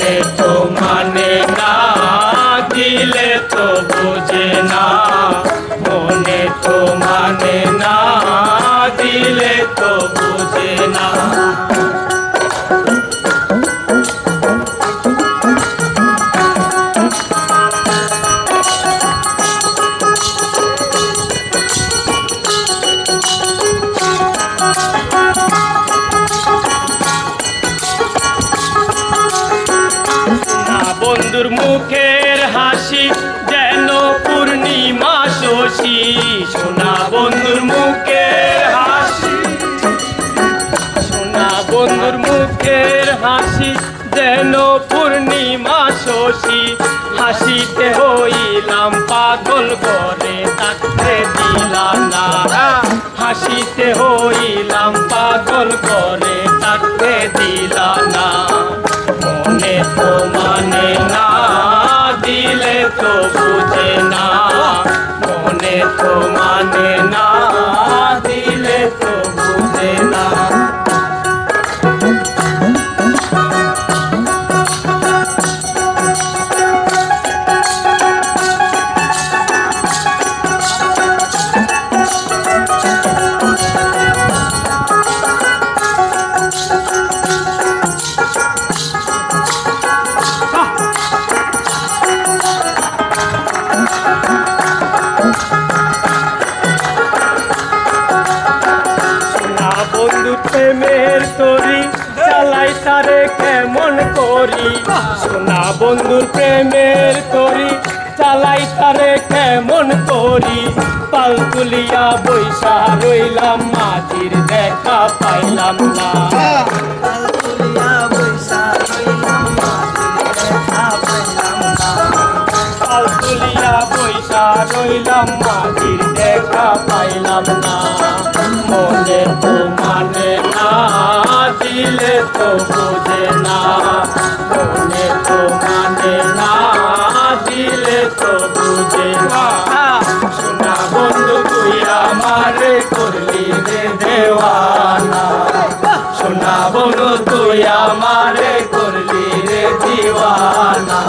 মনে তো মানে না দিলে তো বুঝে না মনে তো মানে না দিলে তো বুঝে না বন্ধুর মুখের হাসি যেন পূর্ণিমা শশী সোনা বন্ধুর মুখের হাসি সোনা বন্ধুর মুখের হাসি যেন পূর্ণিমা শশী হাসিতে হইলাম পাগল করে থাকতে দিলাম না হাসিতে হইলাম পাগল করে থাকতে দিলাম না মনে তো মানে না দিলে তো বুঝে না মনে তো মানে না দিলে তো বুঝে না প্রেমের তরি চালাই তারে কেমন করি সোনা বন্ধুর প্রেমের তরি চালাই তারে কেমন করি পাল তুলিয়া বৈশা রইলাম মাঝির দেখা পাইলাম না পাল তুলিয়া বৈশা রইলাম মাঝির দেখা পাইলাম না মনে তো মানে না দিলে তো বুঝে না মনে তো মানে না দিলে তো বুঝে না সোনা বন্ধু তুই আমারে করলি রে দেওয়ানা সোনা বন্ধু তুই আমারে করলি রে দিওয়ানা